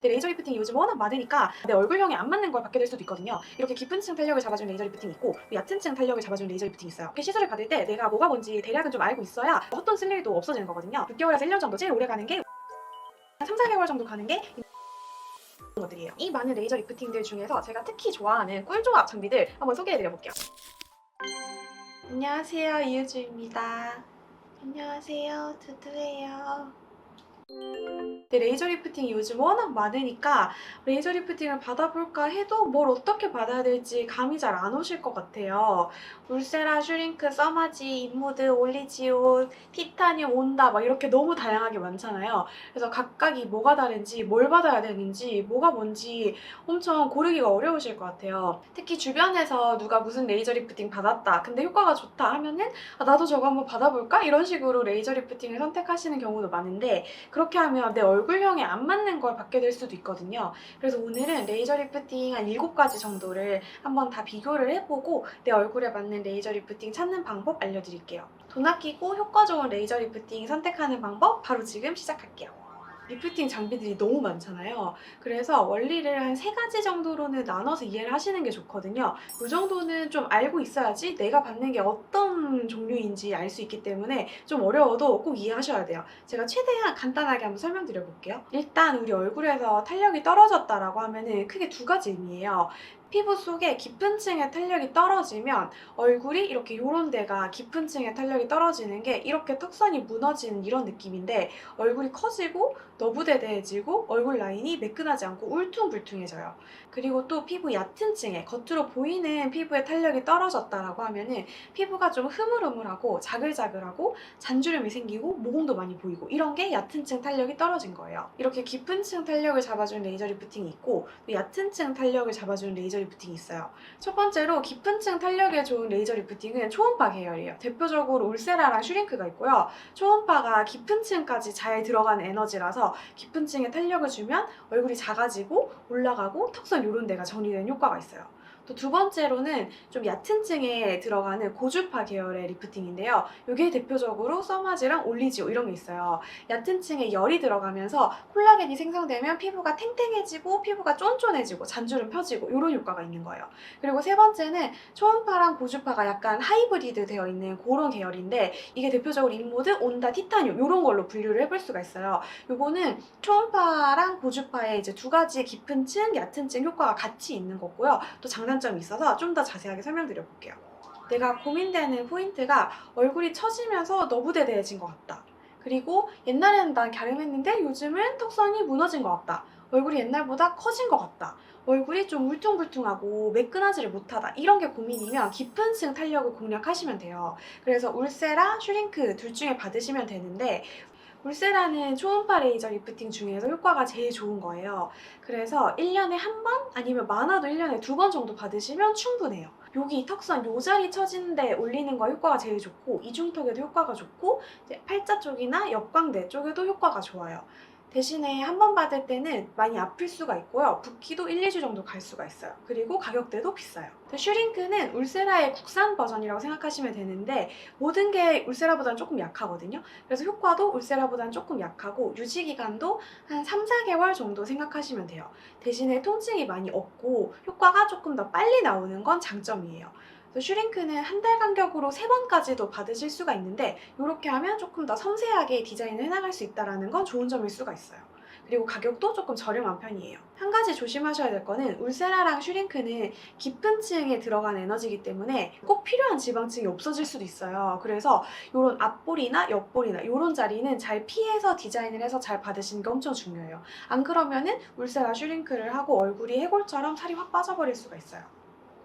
근데 레이저 리프팅이 요즘 워낙 많으니까 내 얼굴형에 안 맞는 걸 받게 될 수도 있거든요. 이렇게 깊은 층 탄력을 잡아주는 레이저 리프팅이 있고 얕은 층 탄력을 잡아주는 레이저 리프팅이 있어요. 이렇게 시술을 받을 때 내가 뭐가 뭔지 대략은 좀 알고 있어야 헛돈 쓸 일도 없어지는 거거든요. 6개월에서 1년 정도 제일 오래 가는 게 3, 4개월 정도 가는 게 것들이에요. 이 많은 레이저 리프팅들 중에서 제가 특히 좋아하는 꿀조합 장비들 한번 소개해드려 볼게요. 안녕하세요, 이유주입니다. 안녕하세요, 두두예요. 근데 레이저 리프팅이 요즘 워낙 많으니까 레이저 리프팅을 받아볼까 해도 뭘 어떻게 받아야 될지 감이 잘 안 오실 것 같아요. 울세라, 슈링크, 써마지, 인모드, 올리지오, 티타늄, 온다 막 이렇게 너무 다양하게 많잖아요. 그래서 각각이 뭐가 다른지, 뭘 받아야 되는지, 뭐가 뭔지 엄청 고르기가 어려우실 것 같아요. 특히 주변에서 누가 무슨 레이저 리프팅 받았다, 근데 효과가 좋다 하면은 아, 나도 저거 한번 받아볼까? 이런 식으로 레이저 리프팅을 선택하시는 경우도 많은데 그렇게 하면 내 얼굴형에 안 맞는 걸 받게 될 수도 있거든요. 그래서 오늘은 레이저 리프팅 한 7가지 정도를 한번 다 비교를 해보고 내 얼굴에 맞는 레이저 리프팅 찾는 방법 알려드릴게요. 돈 아끼고 효과 좋은 레이저 리프팅 선택하는 방법 바로 지금 시작할게요. 리프팅 장비들이 너무 많잖아요. 그래서 원리를 한 3가지 정도로는 나눠서 이해를 하시는 게 좋거든요. 이 정도는 좀 알고 있어야지 내가 받는 게 어떤 종류인지 알 수 있기 때문에 좀 어려워도 꼭 이해하셔야 돼요. 제가 최대한 간단하게 한번 설명드려 볼게요. 일단 우리 얼굴에서 탄력이 떨어졌다라고 하면은 크게 2가지 의미예요. 피부 속에 깊은 층의 탄력이 떨어지면 얼굴이 이렇게 요런 데가 깊은 층의 탄력이 떨어지는 게 이렇게 턱선이 무너지는 이런 느낌인데 얼굴이 커지고 너부대대해지고 얼굴 라인이 매끈하지 않고 울퉁불퉁해져요. 그리고 또 피부 얕은 층에 겉으로 보이는 피부의 탄력이 떨어졌다라고 하면은 피부가 좀 흐물흐물하고 자글자글하고 잔주름이 생기고 모공도 많이 보이고 이런 게 얕은 층 탄력이 떨어진 거예요. 이렇게 깊은 층 탄력을 잡아주는 레이저 리프팅이 있고 또 얕은 층 탄력을 잡아주는 레이저 리프팅이 있어요. 첫 번째로 깊은 층 탄력에 좋은 레이저 리프팅은 초음파 계열이에요. 대표적으로 울세라랑 슈링크가 있고요. 초음파가 깊은 층까지 잘 들어가는 에너지라서 깊은 층에 탄력을 주면 얼굴이 작아지고 올라가고 턱선 요런 데가 정리되는 효과가 있어요. 또 2번째로는 좀 얕은 층에 들어가는 고주파 계열의 리프팅인데요. 이게 대표적으로 써마지랑 올리지오 이런 게 있어요. 얕은 층에 열이 들어가면서 콜라겐이 생성되면 피부가 탱탱해지고 피부가 쫀쫀해지고 잔주름 펴지고 이런 효과가 있는 거예요. 그리고 3번째는 초음파랑 고주파가 약간 하이브리드 되어 있는 그런 계열인데 이게 대표적으로 인모드, 온다, 티타늄 이런 걸로 분류를 해볼 수가 있어요. 요거는 초음파랑 고주파의 이제 2가지 깊은 층, 얕은 층 효과가 같이 있는 거고요. 또 장단점이 있어서 좀 더 자세하게 설명드려 볼게요. 내가 고민되는 포인트가 얼굴이 처지면서 너부대대해진 것 같다. 그리고 옛날에는 난 갸름했는데 요즘은 턱선이 무너진 것 같다. 얼굴이 옛날보다 커진 것 같다. 얼굴이 좀 울퉁불퉁하고 매끈하지를 못하다. 이런 게 고민이면 깊은 층 탄력을 공략하시면 돼요. 그래서 울세라, 슈링크 둘 중에 받으시면 되는데 울세라는 초음파 레이저 리프팅 중에서 효과가 제일 좋은 거예요. 그래서 1년에 한 번 아니면 많아도 1년에 2번 정도 받으시면 충분해요. 여기 턱선 요 자리 처지는데 올리는 거 효과가 제일 좋고 이중턱에도 효과가 좋고 이제 팔자 쪽이나 역광대 쪽에도 효과가 좋아요. 대신에 한 번 받을 때는 많이 아플 수가 있고요. 붓기도 1, 2주 정도 갈 수가 있어요. 그리고 가격대도 비싸요. 슈링크는 울세라의 국산 버전이라고 생각하시면 되는데 모든 게 울세라보다는 조금 약하거든요. 그래서 효과도 울세라보다는 조금 약하고 유지기간도 한 3, 4개월 정도 생각하시면 돼요. 대신에 통증이 많이 없고 효과가 조금 더 빨리 나오는 건 장점이에요. 슈링크는 한 달 간격으로 3번까지도 받으실 수가 있는데 이렇게 하면 조금 더 섬세하게 디자인을 해나갈 수 있다는 건 좋은 점일 수가 있어요. 그리고 가격도 조금 저렴한 편이에요. 한 가지 조심하셔야 될 거는 울세라랑 슈링크는 깊은 층에 들어간 에너지이기 때문에 꼭 필요한 지방층이 없어질 수도 있어요. 그래서 이런 앞볼이나 옆볼이나 이런 자리는 잘 피해서 디자인을 해서 잘 받으시는 게 엄청 중요해요. 안 그러면은 울세라 슈링크를 하고 얼굴이 해골처럼 살이 확 빠져버릴 수가 있어요.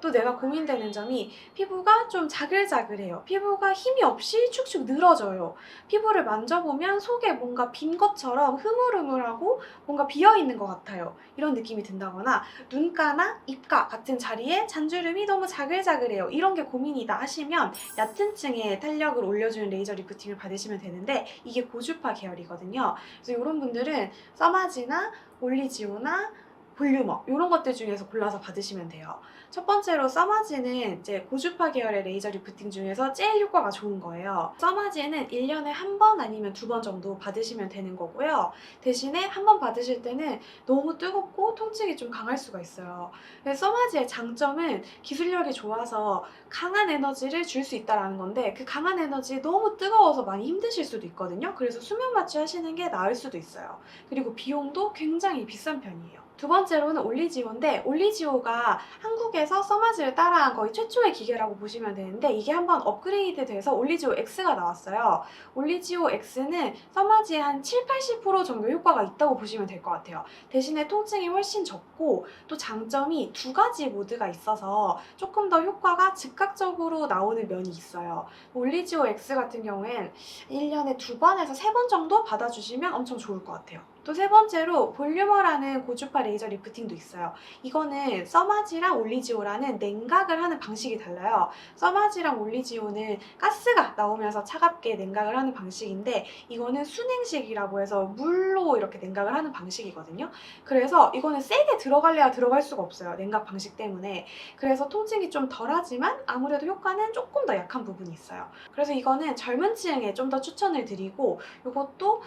또 내가 고민되는 점이 피부가 좀 자글자글해요. 피부가 힘이 없이 축축 늘어져요. 피부를 만져보면 속에 뭔가 빈 것처럼 흐물흐물하고 뭔가 비어있는 것 같아요. 이런 느낌이 든다거나 눈가나 입가 같은 자리에 잔주름이 너무 자글자글해요. 이런 게 고민이다 하시면 얕은 층에 탄력을 올려주는 레이저 리프팅을 받으시면 되는데 이게 고주파 계열이거든요. 그래서 이런 분들은 써마지나 올리지오나 볼륨업 이런 것들 중에서 골라서 받으시면 돼요. 첫 번째로 써마지는 이제 고주파 계열의 레이저 리프팅 중에서 제일 효과가 좋은 거예요. 써마지는 1년에 한 번 아니면 2번 정도 받으시면 되는 거고요. 대신에 한 번 받으실 때는 너무 뜨겁고 통증이 좀 강할 수가 있어요. 써마지의 장점은 기술력이 좋아서 강한 에너지를 줄 수 있다는 건데 그 강한 에너지 너무 뜨거워서 많이 힘드실 수도 있거든요. 그래서 수면 마취 하시는 게 나을 수도 있어요. 그리고 비용도 굉장히 비싼 편이에요. 두 번째로는 올리지오인데 올리지오가 한국에서 써마지를 따라한 거의 최초의 기계라고 보시면 되는데 이게 한번 업그레이드 돼서 올리지오 X가 나왔어요. 올리지오 X는 써마지의 한 7~80% 정도 효과가 있다고 보시면 될 것 같아요. 대신에 통증이 훨씬 적고 또 장점이 2가지 모드가 있어서 조금 더 효과가 즉각적으로 나오는 면이 있어요. 올리지오 X 같은 경우엔 1년에 2번에서 3번 정도 받아주시면 엄청 좋을 것 같아요. 또 세 번째로 볼륨어라는 고주파 레이저 리프팅도 있어요. 이거는 써마지랑 올리지오라는 냉각을 하는 방식이 달라요. 써마지랑 올리지오는 가스가 나오면서 차갑게 냉각을 하는 방식인데 이거는 순행식이라고 해서 물로 이렇게 냉각을 하는 방식이거든요. 그래서 이거는 세게 들어갈래야 들어갈 수가 없어요. 냉각 방식 때문에. 그래서 통증이 좀 덜하지만 아무래도 효과는 조금 더 약한 부분이 있어요. 그래서 이거는 젊은 층에 좀 더 추천을 드리고 이것도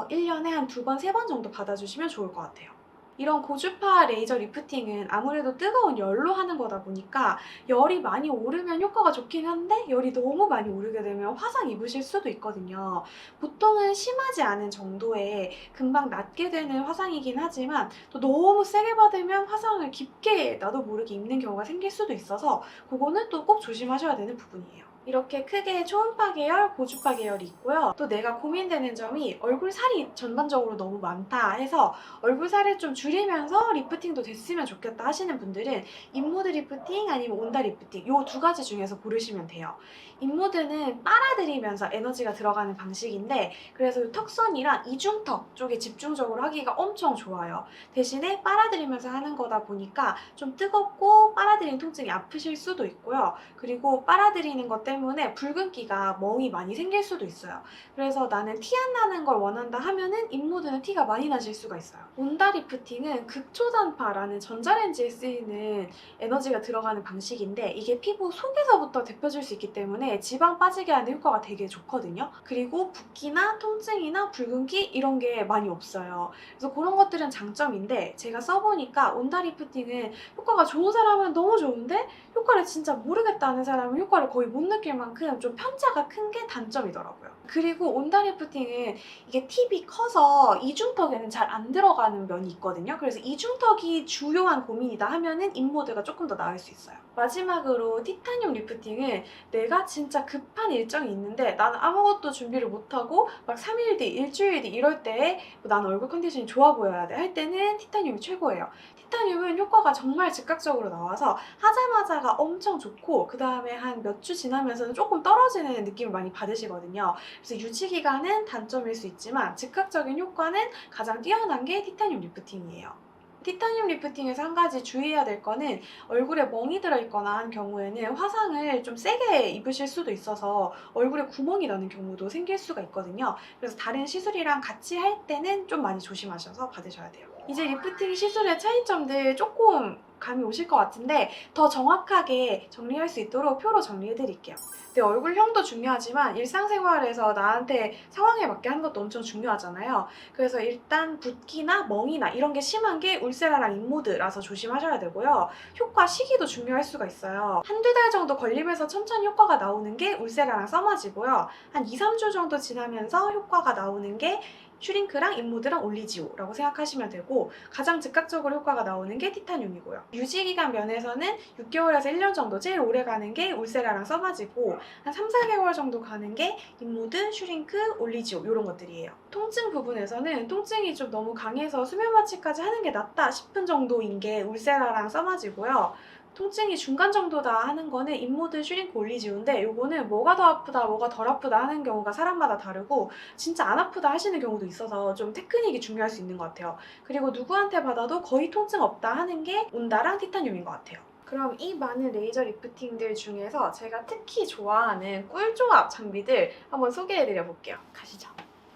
1년에 한 2번, 3번 정도 받아주시면 좋을 것 같아요. 이런 고주파 레이저 리프팅은 아무래도 뜨거운 열로 하는 거다 보니까 열이 많이 오르면 효과가 좋긴 한데 열이 너무 많이 오르게 되면 화상 입으실 수도 있거든요. 보통은 심하지 않은 정도의 금방 낫게 되는 화상이긴 하지만 또 너무 세게 받으면 화상을 깊게 나도 모르게 입는 경우가 생길 수도 있어서 그거는 또 꼭 조심하셔야 되는 부분이에요. 이렇게 크게 초음파 계열, 고주파 계열이 있고요. 또 내가 고민되는 점이 얼굴 살이 전반적으로 너무 많다 해서 얼굴 살을 좀 줄이면서 리프팅도 됐으면 좋겠다 하시는 분들은 인모드 리프팅 아니면 온다 리프팅 이 2가지 중에서 고르시면 돼요. 인모드는 빨아들이면서 에너지가 들어가는 방식인데 그래서 턱선이랑 이중턱 쪽에 집중적으로 하기가 엄청 좋아요. 대신에 빨아들이면서 하는 거다 보니까 좀 뜨겁고 빨아들이는 통증이 아프실 수도 있고요. 그리고 빨아들이는 것 때문에 붉은기가 멍이 많이 생길 수도 있어요. 그래서 나는 티 안 나는 걸 원한다 하면은 인모드는 티가 많이 나실 수가 있어요. 온다 리프팅은 극초단파라는 전자레인지에 쓰이는 에너지가 들어가는 방식인데 이게 피부 속에서부터 데펴줄 수 있기 때문에 지방 빠지게 하는 효과가 되게 좋거든요. 그리고 붓기나 통증이나 붉은기 이런 게 많이 없어요. 그래서 그런 것들은 장점인데 제가 써보니까 온다 리프팅은 효과가 좋은 사람은 너무 좋은데 효과를 진짜 모르겠다는 사람은 효과를 거의 못 느낄 만큼 좀 편차가 큰 게 단점이더라고요. 그리고 온다 리프팅은 이게 팁이 커서 이중턱에는 잘 안 들어가는 면이 있거든요. 그래서 이중턱이 주요한 고민이다 하면은 인모드가 조금 더 나을 수 있어요. 마지막으로 티타늄 리프팅은 내가 진짜 급한 일정이 있는데 나는 아무것도 준비를 못하고 막 3일 뒤, 일주일 뒤 이럴 때 나는 얼굴 컨디션이 좋아 보여야 돼 할 때는 티타늄이 최고예요. 티타늄은 효과가 정말 즉각적으로 나와서 하자마자가 엄청 좋고 그 다음에 한 몇 주 지나면서는 조금 떨어지는 느낌을 많이 받으시거든요. 그래서 유지 기간은 단점일 수 있지만 즉각적인 효과는 가장 뛰어난 게 티타늄 리프팅이에요. 티타늄 리프팅에서 한 가지 주의해야 될 거는 얼굴에 멍이 들어있거나 한 경우에는 화상을 좀 세게 입으실 수도 있어서 얼굴에 구멍이 나는 경우도 생길 수가 있거든요. 그래서 다른 시술이랑 같이 할 때는 좀 많이 조심하셔서 받으셔야 돼요. 이제 리프팅 시술의 차이점들 조금 감이 오실 것 같은데 더 정확하게 정리할 수 있도록 표로 정리해 드릴게요. 내 얼굴형도 중요하지만 일상생활에서 나한테 상황에 맞게 하는 것도 엄청 중요하잖아요. 그래서 일단 붓기나 멍이나 이런 게 심한 게 울세라랑 인모드라서 조심하셔야 되고요. 효과 시기도 중요할 수가 있어요. 한두 달 정도 걸리면서 천천히 효과가 나오는 게 울세라랑 써마지고요. 한 2~3주 정도 지나면서 효과가 나오는 게 슈링크랑 인모드랑 올리지오라고 생각하시면 되고 가장 즉각적으로 효과가 나오는 게 티타늄이고요. 유지기간 면에서는 6개월에서 1년 정도 제일 오래 가는 게 울세라랑 써마지고 한 3~4개월 정도 가는 게 인모드, 슈링크, 올리지오 이런 것들이에요. 통증 부분에서는 통증이 좀 너무 강해서 수면 마취까지 하는 게 낫다 싶은 정도인 게 울세라랑 써마지고요. 통증이 중간 정도다 하는 거는 인모드, 슈링크, 올리지오인데 요거는 뭐가 더 아프다, 뭐가 덜 아프다 하는 경우가 사람마다 다르고 진짜 안 아프다 하시는 경우도 있어서 좀 테크닉이 중요할 수 있는 것 같아요. 그리고 누구한테 받아도 거의 통증 없다 하는 게 온다랑 티타늄인 것 같아요. 그럼 이 많은 레이저 리프팅들 중에서 제가 특히 좋아하는 꿀조합 장비들 한번 소개해드려 볼게요. 가시죠.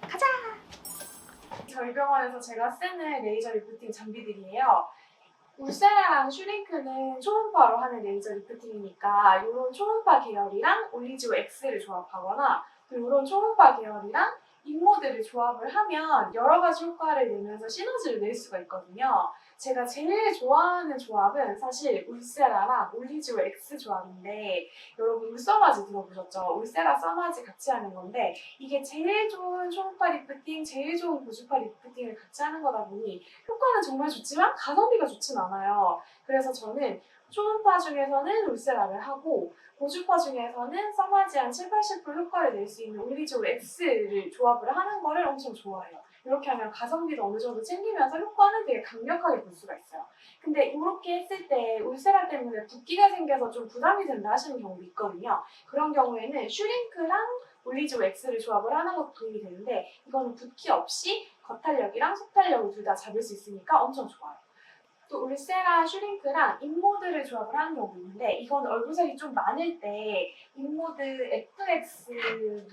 가자! 저희 병원에서 제가 쓰는 레이저 리프팅 장비들이에요. 울세라랑 슈링크는 초음파로 하는 레이저 리프팅이니까 이런 초음파 계열이랑 올리지오 X를 조합하거나 또 이런 초음파 계열이랑 인모드를 조합을 하면 여러 가지 효과를 내면서 시너지를 낼 수가 있거든요. 제가 제일 좋아하는 조합은 사실 울세라랑 올리지오 X 조합인데 여러분 울서마지 들어보셨죠? 울세라 써마지 같이 하는 건데 이게 제일 좋은 초음파 리프팅, 제일 좋은 고주파 리프팅을 같이 하는 거다 보니 효과는 정말 좋지만 가성비가 좋진 않아요. 그래서 저는 초음파 중에서는 울세라를 하고 고주파 중에서는 써마지 한 7, 80% 효과를 낼 수 있는 올리지오 X를 조합을 하는 거를 엄청 좋아해요. 이렇게 하면 가성비도 어느 정도 챙기면서 효과는 되게 강력하게 볼 수가 있어요. 근데 이렇게 했을 때 울세라 때문에 붓기가 생겨서 좀 부담이 된다 하시는 경우도 있거든요. 그런 경우에는 슈링크랑 올리지오 X를 조합을 하는 것도 도움이 되는데 이거는 붓기 없이 겉탄력이랑 속탄력을 둘 다 잡을 수 있으니까 엄청 좋아요. 또 울세라 슈링크랑 인모드를 조합을 하는 경우도 있는데 이건 얼굴살이 좀 많을 때 인모드 FX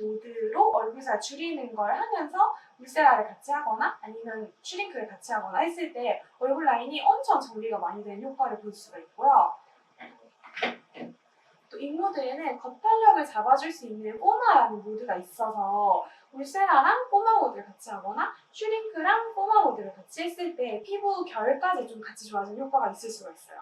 모드로 얼굴살 줄이는 걸 하면서 울세라를 같이 하거나 아니면 슈링크를 같이 하거나 했을 때 얼굴 라인이 엄청 정리가 많이 되는 효과를 볼 수가 있고요. 또 인모드에는 겉탄력을 잡아줄 수 있는 꼬마라는 모드가 있어서 울세라랑 꼬마 모드를 같이 하거나 슈링크랑 꼬마 모드를 같이 했을 때 피부 결까지 좀 같이 좋아지는 효과가 있을 수가 있어요.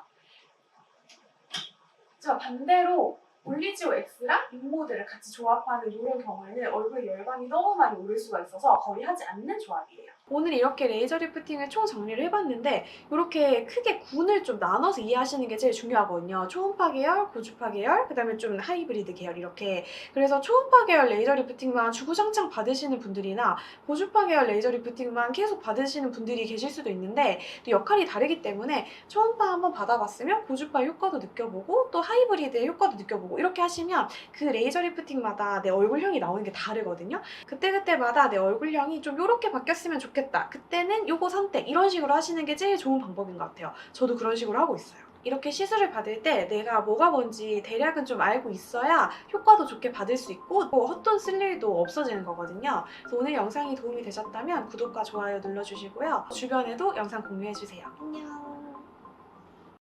자, 반대로 올리지오 X랑 인모드를 같이 조합하는 이런 경우에는 얼굴에 열감이 너무 많이 오를 수가 있어서 거의 하지 않는 조합이에요. 오늘 이렇게 레이저 리프팅을 총 정리를 해봤는데 이렇게 크게 군을 좀 나눠서 이해하시는 게 제일 중요하거든요. 초음파 계열, 고주파 계열, 그 다음에 좀 하이브리드 계열 이렇게. 그래서 초음파 계열 레이저 리프팅만 주구장창 받으시는 분들이나 고주파 계열 레이저 리프팅만 계속 받으시는 분들이 계실 수도 있는데 또 역할이 다르기 때문에 초음파 한번 받아봤으면 고주파 효과도 느껴보고 또 하이브리드의 효과도 느껴보고 이렇게 하시면 그 레이저 리프팅마다 내 얼굴형이 나오는 게 다르거든요. 그때그때마다 내 얼굴형이 좀 이렇게 바뀌었으면 좋겠다. 그때는 요거 선택 이런 식으로 하시는 게 제일 좋은 방법인 것 같아요. 저도 그런 식으로 하고 있어요. 이렇게 시술을 받을 때 내가 뭐가 뭔지 대략은 좀 알고 있어야 효과도 좋게 받을 수 있고 또 헛돈 쓸 일도 없어지는 거거든요. 그래서 오늘 영상이 도움이 되셨다면 구독과 좋아요 눌러주시고요. 주변에도 영상 공유해주세요. 안녕.